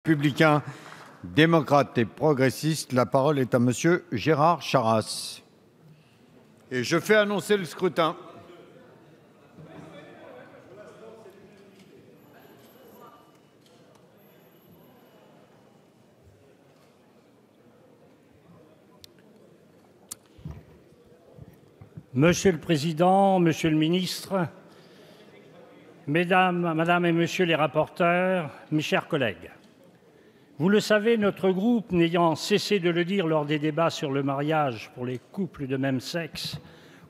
Républicains, démocrates et progressistes, la parole est à monsieur Gérard Charras. Et je fais annoncer le scrutin. Monsieur le Président, Monsieur le Ministre, Madame et Monsieur les rapporteurs, mes chers collègues, vous le savez, notre groupe, n'ayant cessé de le dire lors des débats sur le mariage pour les couples de même sexe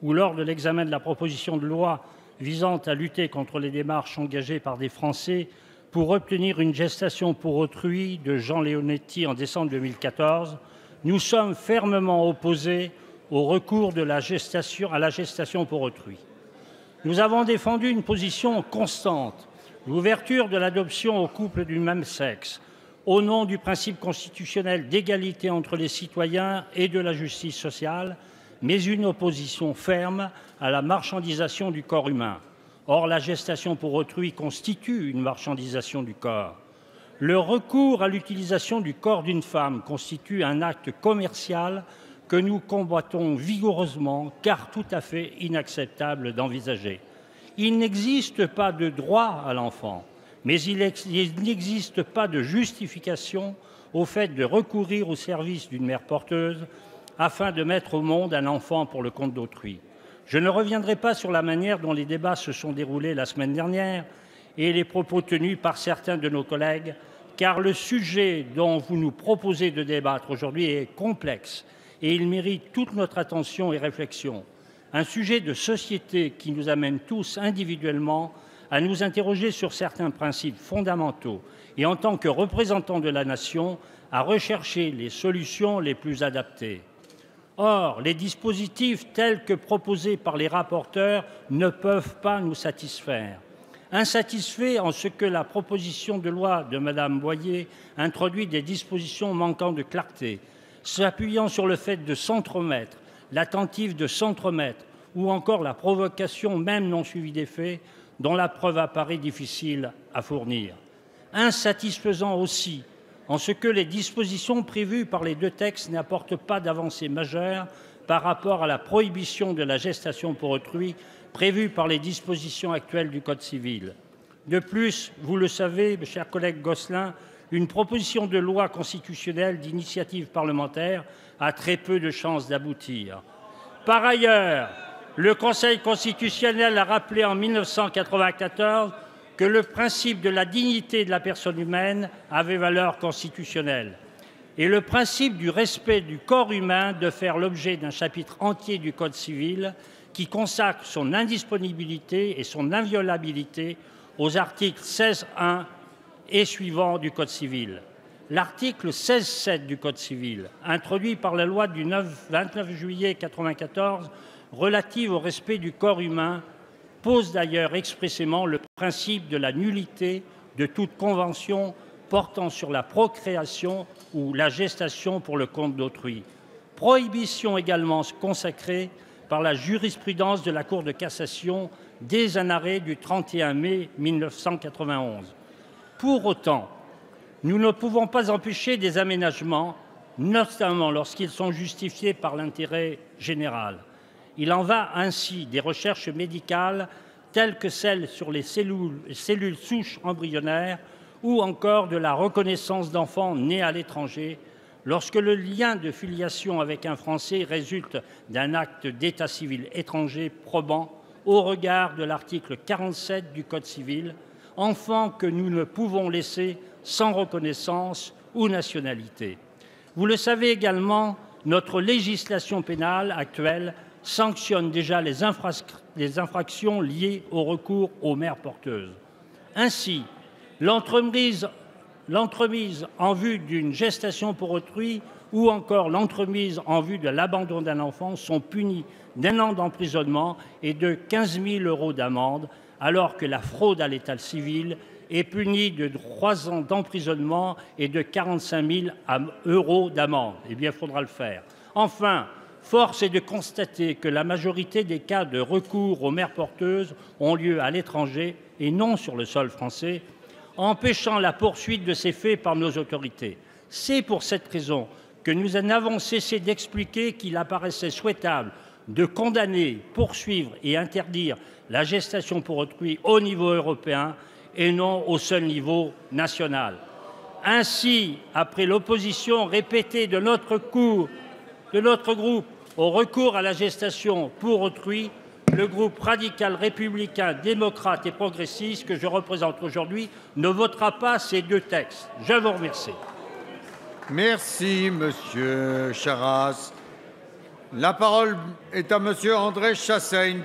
ou lors de l'examen de la proposition de loi visant à lutter contre les démarches engagées par des Français pour obtenir une gestation pour autrui de Jean Leonetti en décembre 2014, nous sommes fermement opposés au recours à la gestation pour autrui. Nous avons défendu une position constante, l'ouverture de l'adoption aux couples du même sexe, au nom du principe constitutionnel d'égalité entre les citoyens et de la justice sociale, mais une opposition ferme à la marchandisation du corps humain. Or, la gestation pour autrui constitue une marchandisation du corps. Le recours à l'utilisation du corps d'une femme constitue un acte commercial que nous combattons vigoureusement, car tout à fait inacceptable d'envisager. Il n'existe pas de droit à l'enfant, mais il n'existe pas de justification au fait de recourir au service d'une mère porteuse afin de mettre au monde un enfant pour le compte d'autrui. Je ne reviendrai pas sur la manière dont les débats se sont déroulés la semaine dernière et les propos tenus par certains de nos collègues, car le sujet dont vous nous proposez de débattre aujourd'hui est complexe et il mérite toute notre attention et réflexion. Un sujet de société qui nous amène tous individuellement à nous interroger sur certains principes fondamentaux et en tant que représentants de la nation, à rechercher les solutions les plus adaptées. Or, les dispositifs tels que proposés par les rapporteurs ne peuvent pas nous satisfaire. Insatisfaits en ce que la proposition de loi de Mme Boyer introduit des dispositions manquant de clarté, s'appuyant sur le fait de s'entremettre, l'attentif de s'entremettre, ou encore la provocation même non suivie des faits, dont la preuve apparaît difficile à fournir. Insatisfaisant aussi, en ce que les dispositions prévues par les deux textes n'apportent pas d'avancée majeure par rapport à la prohibition de la gestation pour autrui prévue par les dispositions actuelles du Code civil. De plus, vous le savez, mes chers collègues Gosselin, une proposition de loi constitutionnelle d'initiative parlementaire a très peu de chances d'aboutir. Par ailleurs, le Conseil constitutionnel a rappelé en 1994 que le principe de la dignité de la personne humaine avait valeur constitutionnelle et le principe du respect du corps humain de faire l'objet d'un chapitre entier du Code civil qui consacre son indisponibilité et son inviolabilité aux articles 16.1 et suivants du Code civil. L'article 16.7 du Code civil, introduit par la loi du 29 juillet 1994 relative au respect du corps humain, pose d'ailleurs expressément le principe de la nullité de toute convention portant sur la procréation ou la gestation pour le compte d'autrui. Prohibition également consacrée par la jurisprudence de la Cour de cassation dès un arrêt du 31 mai 1991. Pour autant, nous ne pouvons pas empêcher des aménagements, notamment lorsqu'ils sont justifiés par l'intérêt général. Il en va ainsi des recherches médicales telles que celles sur les cellules souches embryonnaires ou encore de la reconnaissance d'enfants nés à l'étranger lorsque le lien de filiation avec un Français résulte d'un acte d'état civil étranger probant au regard de l'article 47 du Code civil, enfants que nous ne pouvons laisser sans reconnaissance ou nationalité. Vous le savez également, notre législation pénale actuelle sanctionne déjà les infractions liées au recours aux mères porteuses. Ainsi, l'entremise en vue d'une gestation pour autrui ou encore l'entremise en vue de l'abandon d'un enfant sont punies d'1 an d'emprisonnement et de 15 000 € d'amende, alors que la fraude à l'état civil est punie de 3 ans d'emprisonnement et de 45 000 € d'amende. Eh bien, il faudra le faire. Enfin, force est de constater que la majorité des cas de recours aux mères porteuses ont lieu à l'étranger et non sur le sol français, empêchant la poursuite de ces faits par nos autorités. C'est pour cette raison que nous n'avons cessé d'expliquer qu'il apparaissait souhaitable de condamner, poursuivre et interdire la gestation pour autrui au niveau européen et non au seul niveau national. Ainsi, après l'opposition répétée de notre groupe au recours à la gestation pour autrui, le groupe radical républicain, démocrate et progressiste que je représente aujourd'hui ne votera pas ces deux textes. Je vous remercie. Merci, monsieur Charasse. La parole est à monsieur André Chassaigne.